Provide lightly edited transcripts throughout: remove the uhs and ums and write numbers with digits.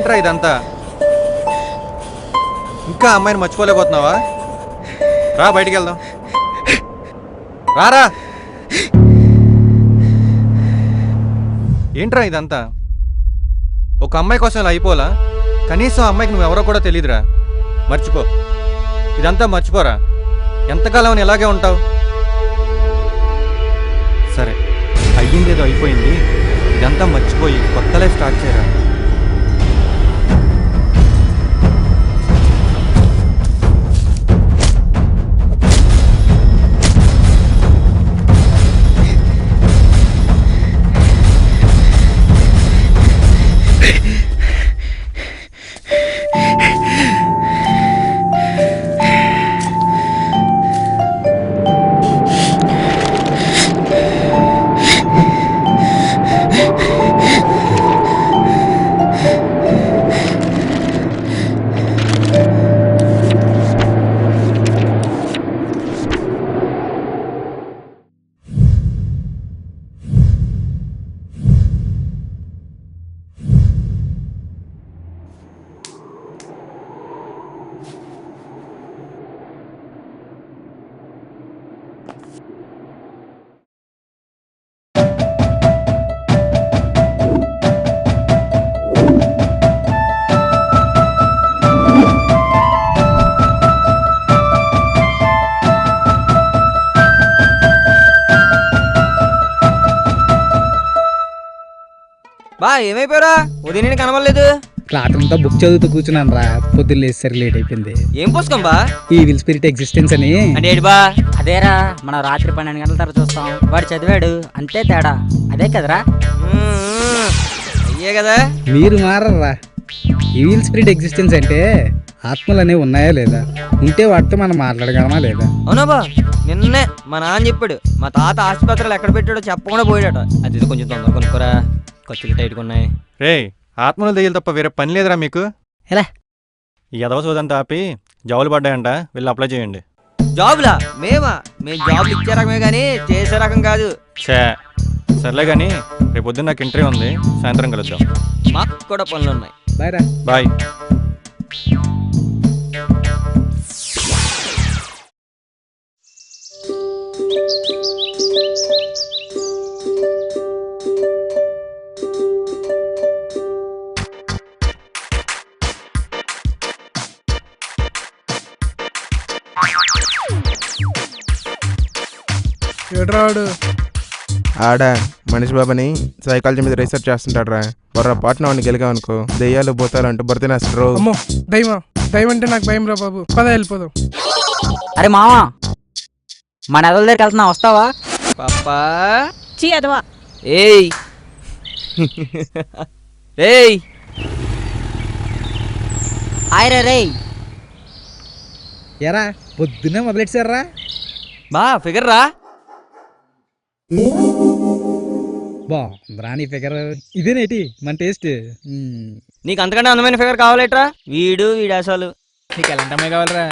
ఏంట్రా ఇదంతా? ఇంకా అమ్మాయిని మర్చిపోలేకపోతున్నావా? రా బయటికి వెళ్దాం. రారా. ఏంట్రా ఇదంతా? ఒక అమ్మాయి కోసం ఇలా అయిపోలా? కనీసం అమ్మాయికి నువ్వెవరో కూడా తెలియదురా. మర్చిపో, ఇదంతా మర్చిపోరా. ఎంతకాలం ఇలాగే ఉంటావు? సరే, అయ్యిందేదో అయిపోయింది. ఇదంతా మర్చిపోయి కొత్త లైఫ్ స్టార్ట్ చేయరా. బా ఏమైపోయారా? ఉదయం నేను కనబడలేదు. క్లాస్ అంతా బుక్ చదువుతూ కూర్చున్నాను రా. పొద్దున్న లేసరికి లేట్ అయిపోయింది. ఏం పుస్తకం బా? ఈ విల్ స్పిరిట్ ఎగ్జిస్టెన్స్ అని. అంటే ఏంటి బా? అదేరా, మనం రాత్రి 12 గంటల తర్వాత చూస్తాం. వాడు చదివాడు అంతే, తేడా అదే కదరా. అయ్యే కదా. మీరు మారరా. ఈ విల్ స్పిరిట్ ఎగ్జిస్టెన్స్ అంటే ఆత్మలు అనేవి ఉన్నాయా లేదా, ఉంటే వాటితో మనం మాట్లాడగలమా లేదా? అవునా బా? నిన్నే మా నాన్న చెప్పాడు, మా తాత ఆసుపత్రులు ఎక్కడ పెట్టాడో చెప్పకుండా పోయాడట. అది కొంచెం తొందర కొనుక్కోరా, ఖర్చులు టైట్గా ఉన్నాయి. రే, ఆత్మలు దెయ్యాలు తప్ప వేరే పని లేదురా మీకు? ఎలా? ఈ ఎదవ సోదంతా ఆపి జాబులు పడ్డాయంట, వెళ్ళి అప్లై చేయండి. జాబులా? మేము జాబులు ఇచ్చే రకమే కానీ చేసే రకం కాదు. సర్లే కానీ రేపు పొద్దున్న నాకు ఇంటర్వ్యూ ఉంది, సాయంత్రం కలుద్దాం. మాకు కూడా పనులు ఉన్నాయి. బాయ్ రా. బాయ్. ఏడ్రాడు ఆడ మనిషి బాబాని సైకాలజీ మీద రీసెర్చ్ చేస్తుంటాడు రా. పొరపాటున వాడిని గెలిగావనుకో దెయ్యాలు పోతారు అంటూ బర్తినేస్తారు. అమ్మో దైవం అంటే నాకు భయం రా బాబు. పద వెళ్ళిపోదాం. అరే మామా, మన ఎదల దగ్గరికి వెళ్తున్నా, వస్తావా? పాపా చీ అదవా. ఏయ్ ఏయ్ హాయ్ రే. ఎరా పొద్దున్నే మొదలెట్టారా? బా ఫిగర్ రా. బాగుందిరా నీ ఫిగర్. ఇదేనేటి మన టేస్ట్. నీకు అంతకంటే అందమైన ఫిగర్ కావాలేట్రా? వీడు అసలు. నీకు ఎలాంటి అమ్మాయి కావాలరా?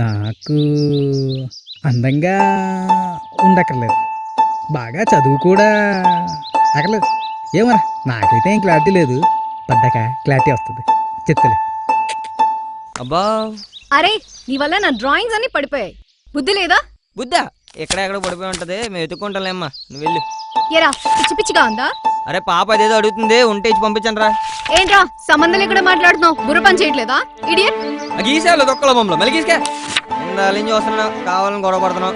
నాకు అందంగా ఉండక్కర్లేదు, బాగా చదువు కూడా అక్కర్లేదు. ఏమరా నాకైతే ఏం క్లారిటీ లేదు, పడ్డాక క్లారిటీ వస్తుంది, చెప్తలే. అబ్బా అరే, నీ వల్ల నా డ్రాయింగ్స్ అన్ని పడిపోయాయి. బుద్ధి లేదా? బుద్ధా ఎక్కడెక్కడ పడిపోయి ఉంటది, మేము ఎత్తుకుంటాలేమ్మా, నువ్వు వెళ్ళు. ఎరా పిచ్చి పిచ్చిగా ఉందా? అరే పాప అదేదో అడుగుతుంది, ఉంటే ఇచ్చి పంపించండి రా. ఏంట్రా సంబంధం లేకుండా మాట్లాడుతున్నావు? బుర్ర పని చేయట్లేదా ఇడియట్? గీసేవాళ్ళు దొక్కల బొమ్మలు మళ్ళీ గీసుకే ఇందాలేం చూస్తున్నావు, కావాలని గొడవ పడుతున్నావు.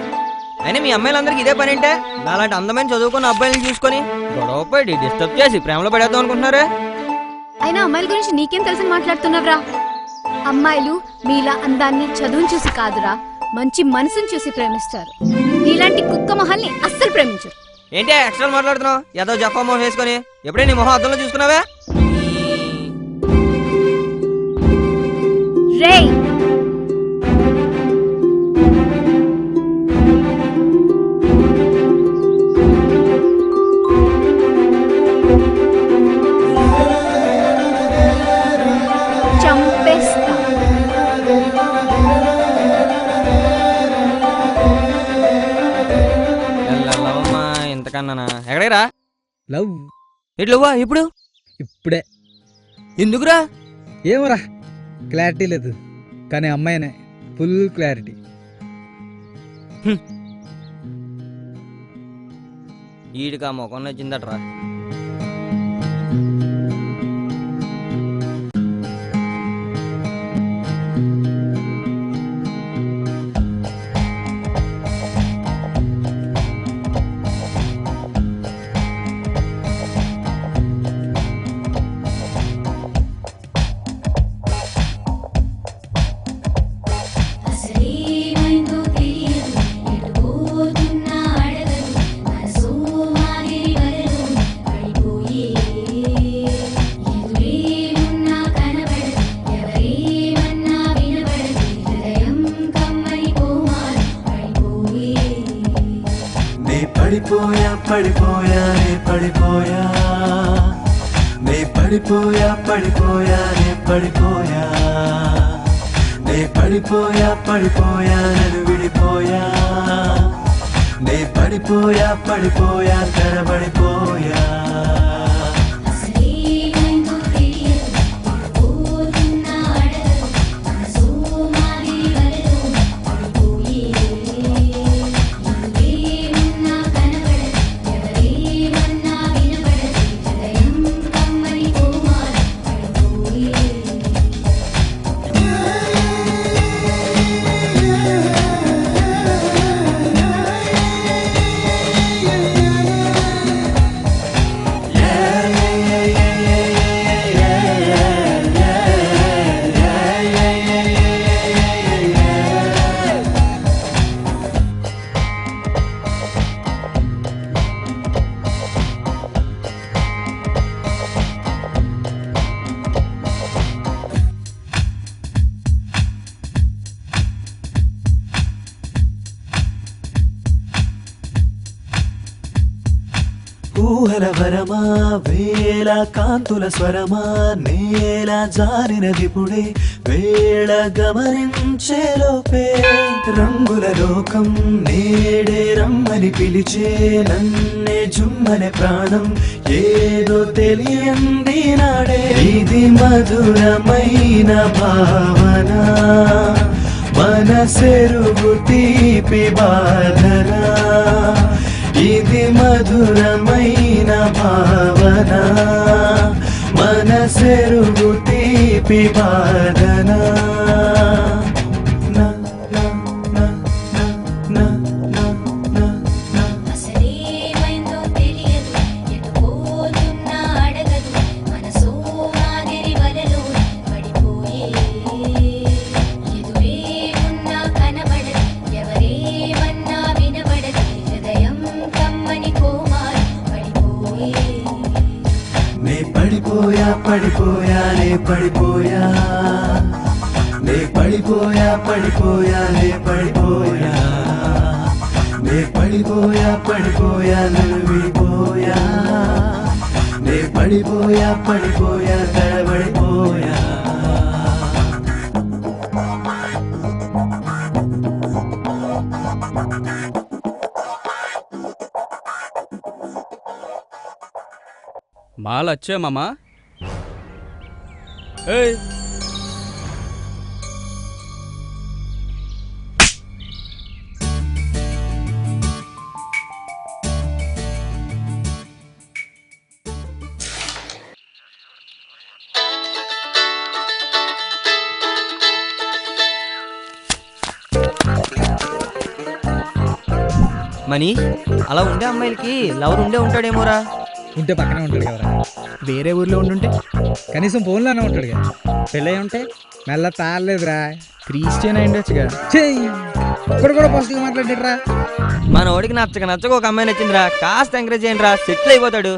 అయినా మీ అమ్మాయిలందరికీ ఇదే పని ఏంటే? నాలాంటి అందమైన చదువుకున్న అబ్బాయిలను చూసుకొని గొడవ పడి డిస్టర్బ్ చేసి ప్రేమలో పడేద్దాం అనుకుంటున్నారే. అయినా అమ్మాయిల గురించి నీకేం తెలిసి మాట్లాడుతున్నావురా? అమ్మాయిలు మీలా అందాన్ని చదువుని చూసి కాదురా, మంచి మనసుని చూసి ప్రేమిస్తారు. నీలాంటి కుక్క మొహాల్ని అస్సలు ప్రేమించరు. ఏంటి ఎక్స్ట్రా మాట్లాడుతున్నావు? ఏదో జఫా మొహం వేసుకొని ఎప్పుడే నీ మొహం అద్దంలో చూసుకున్నావే? రేయ్ చంపేస్తా. ఇంతకన్నా ఎక్కడేరా? లవ్ ఎట్లువా ఇప్పుడు? ఇప్పుడే. ఎందుకురా? ఏమరా క్లారిటీ లేదు, కానీ అమ్మాయినే ఫుల్ క్లారిటీ. ఈడికి ఆ ముఖం నచ్చిందట్రా. అసలేమైందో తెలియదు, ఎటు పోతున్నా అడగదు, మనసు మాదిరి వలలు పడిపోయే. ఎదురేమున్నా కనబడదు, ఎవరేమన్నా వినబడదు, హృదయం కమ్మని కోమాలు పడిపోయే. నే పడిపోయా పడిపోయా నే పడిపోయా, నే పడిపోయా పడిపోయా నే పడిపోయా, నే పడిపోయా పడిపోయా నన్ను విడిపోయా, నే పడిపోయా పడిపోయా తడబడిపోయా. అసలేమైందో తెలియదు, ఎటు పోతున్నా అడగదు, మనసు మాదిరి వలలు పడిపోయే. ఎదురేమున్నా కనబడదు, ఎవరేమన్నా వినబడదు, హృదయం కమ్మని కోమాలు పడిపోయే. ఊహల వరమా వేల కాంతుల స్వరమా, నేల జారినదిపుడే వేళ గమనించేలోపే. రంగుల లోకం నేడే రమ్మని పిలిచే, నన్నే జుమ్మనే ప్రాణం ఏదో తెలియంది నాడే. ఇది మధురమైన భావన, మనసెరుగు తీపి బాధన. ఇది మధురమైన భావన, మనసెరుగు తీపి బాధన. నా నా నా నా నా నా నా. అసలేమైందో తెలియదు, ఎటు పోతున్నా అడగదు, మనసు మాదిరి వలలు పడిపోయే. ఎదురేమున్నా కనబడదు, ఎవరేమన్నా వినబడదు, హృదయం కమ్మని కోమాలు పడిపోయే. నే పడిపోయా పడిపోయా నే పడిపోయా, నే పడిపోయా పడిపోయా నే పడిపోయా, నే పడిపోయా పడిపోయా నన్ను విడిపోయా, నే పడిపోయా పడిపోయా తడబడిపోయా. మాల్ వచ్చే మామా. ఏయ్ మనీ అలా ఉండే అమ్మాయిలకి లవర్ ఉండే ఉంటాడేమోరా. ఉంటే పక్కనే ఉంటాడు కదరా, వేరే ఊర్లో ఉండుంటే కనీసం ఫోన్లోనే ఉంటాడు కదా. పెళ్ళై ఉంటే మెల్ల తాళలేదురా. క్రిస్టియన్ అయిండొచ్చుగా. చెయ్యి ఇక్కడ కూడా పాజిటివ్ మాట్లాడేట్రా. మన వాడికి నచ్చక ఒక అమ్మాయి నచ్చిందిరా, కాస్త ఎంకరేజ్ చేయండి రా, సెటిల్ అయిపోతాడు.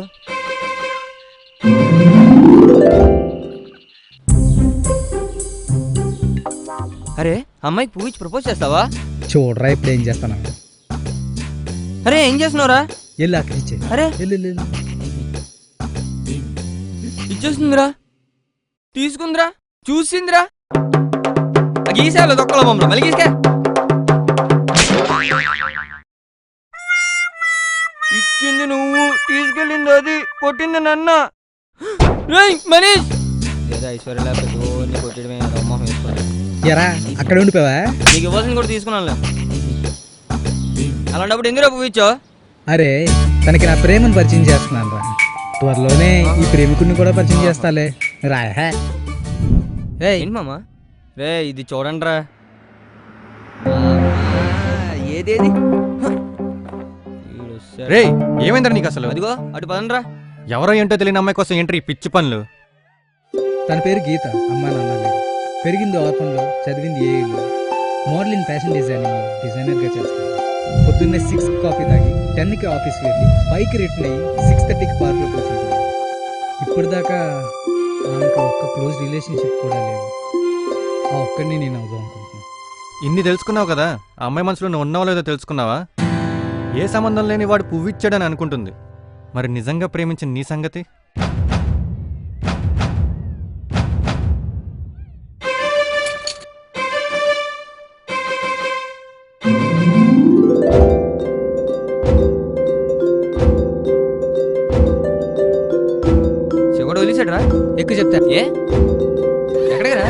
అరే అమ్మాయికి పువ్వు ఇచ్చి ప్రపోజ్ చేస్తావా? చూడరా ఇప్పుడు ఏం చేస్తాను. అరే ఏం చేస్తున్నావురా? వెళ్ళి అక్కడ ఇచ్చే. అరే వెళ్ళు. ఇచ్చేస్తుందిరా, తీసుకుందిరా, చూసిందిరా. గీసాలు దొక్కల బొమ్మలు మళ్ళీ గీసుకే. ఇచ్చింది నువ్వు, తీసుకెళ్ళింది అది, కొట్టింది నన్న. మనీష్ లేదా ఐశ్వర్య లేకపోతే కొట్టడమే మొహం వేసుకోండి. ఎరా అక్కడ ఉండిపోవా? నీకు ఇవ్వాల్సింది కూడా తీసుకున్నాను. అలాంటప్పుడు ఎందుకు రేపు ఇచ్చో? అరే తనకి నా ప్రేమను పరిచయం చేస్తున్నాను రా. త్వరలోనే ఈ ప్రేమికుడిని కూడా పరిచయం చేస్తాలే రా. ఏంటి మామ? రే ఇది చూడండి రా. ఏదేది రే ఏమైందిరా నీకు అసలు? అదిగో అటు పదండి రా. ఎవరో ఏంటో తెలియని అమ్మాయి కోసం ఏంటి ఈ పిచ్చి పనులు? తన పేరు గీత, అమ్మా నాన్న లేదు. పెరిగింది ఓపెన్లో, చదివింది ఏఈలో. మోడలింగ్, ఫ్యాషన్ డిజైనర్గా చేస్తాను. పొద్దున్నే 6 కాఫీ తాగి 10కి ఆఫీస్ వెళ్ళి 5కి రిటర్న్ అయ్యి 6:30కి పార్క్లో కూర్చుంటాను. ఇప్పటిదాకా ఆమెకు ఒక్క క్లోజ్ రిలేషన్షిప్ కూడా లేవు. ఆ ఒక్కడిని నేను అవుదాం అనుకుంటున్నాను. ఇన్ని తెలుసుకున్నావు కదా, ఆ అమ్మాయి మనసులో నువ్వు ఉన్నావో లేదో తెలుసుకున్నావా? ఏ సంబంధం లేని వాడు పువ్విచ్చాడని అనుకుంటుంది. మరి నిజంగా ప్రేమించిన నీ సంగతి? శివుడు వదిలేసాడు రా. ఎక్కువ చెప్తా. ఏ ఎక్కడికి రా?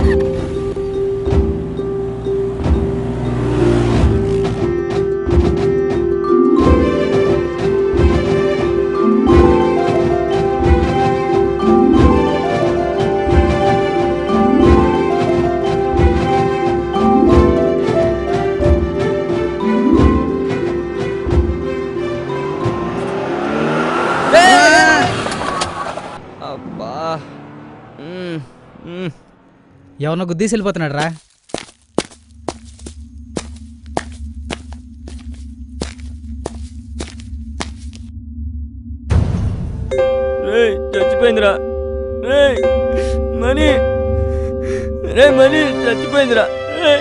అబ్బా ఎవరినో గుద్దీసి వెళ్ళిపోతున్నాడు రా. రే చచ్చిపోయిందిరా. రే మనీ, రే మనీ చచ్చిపోయిందిరా. రే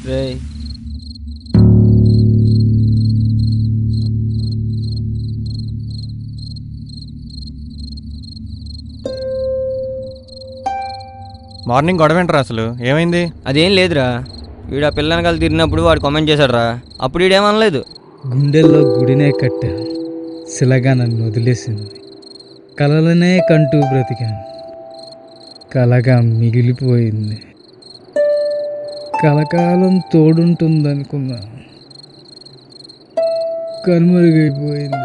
రే మార్నింగ్ గొడవేంట్రా అసలు? ఏమైంది? అదేం లేదురా. వీడు ఆ పిల్లని కలిసి తిరిగినప్పుడు వాడు కామెంట్ చేశాడు రా. అప్పుడు వీడేమనలేదు. గుండెల్లో గుడినే కట్టా, శిలగా నన్ను వదిలేసింది. కలలనే కంటూ బ్రతికాను, కలగా మిగిలిపోయింది. కలకాలం తోడుంటుందనుకున్నా, కనుమరుగైపోయింది.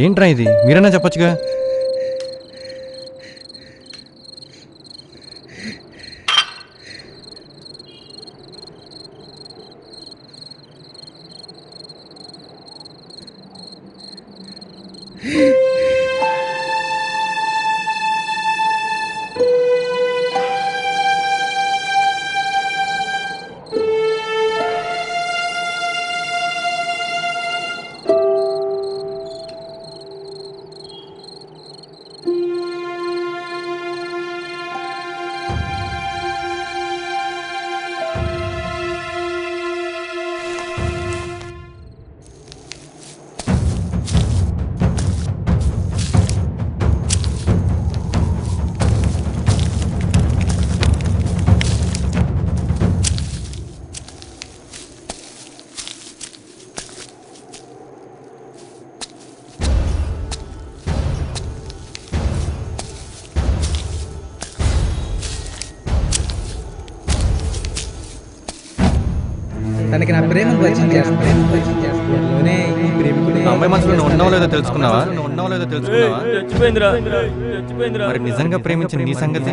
ఏంట్రా ఇది? మీరన్నా చెప్పొచ్చుగా. తనకి నా ప్రేమను పరిచయం చేస్తాను. ఈ ప్రేమికుడే ఆ అమ్మాయి మనసులో నువ్వు ఉన్నావో లేదో తెలుసుకున్నావా మరి నిజంగా ప్రేమించిన నీ సంగతి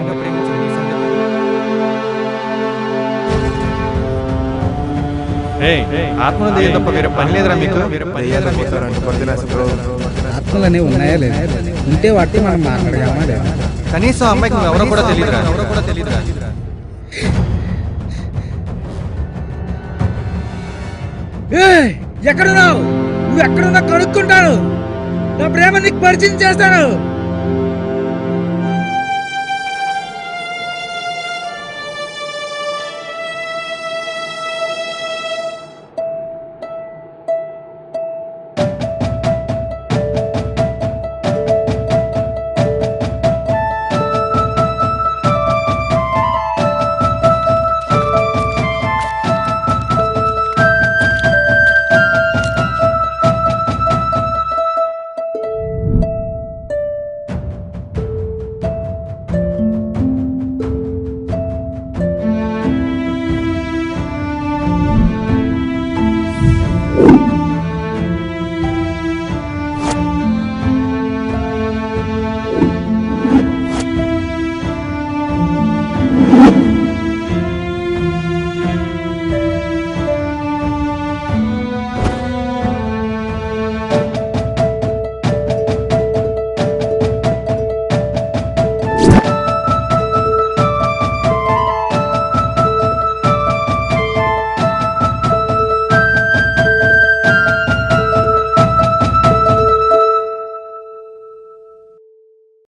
ఆత్మను దెయ్యం తప్ప వేరే పని లేదురా మీకు దెయ్యాలు పోతారంటే బర్త్డే బ్రో. ఆత్మలు అనేవి ఉన్నాయా లేదా ఉంటే వాటి మనం మాట్లాడగామా లేదా కనీసం ఆ అమ్మాయికి నువ్వు ఎవరో కూడా తెలియదురా ఎక్కడున్నావు నువ్వు ఎక్కడున్నా కనుక్కుంటాను నా ప్రేమ నీకు పరిచయం చేస్తాను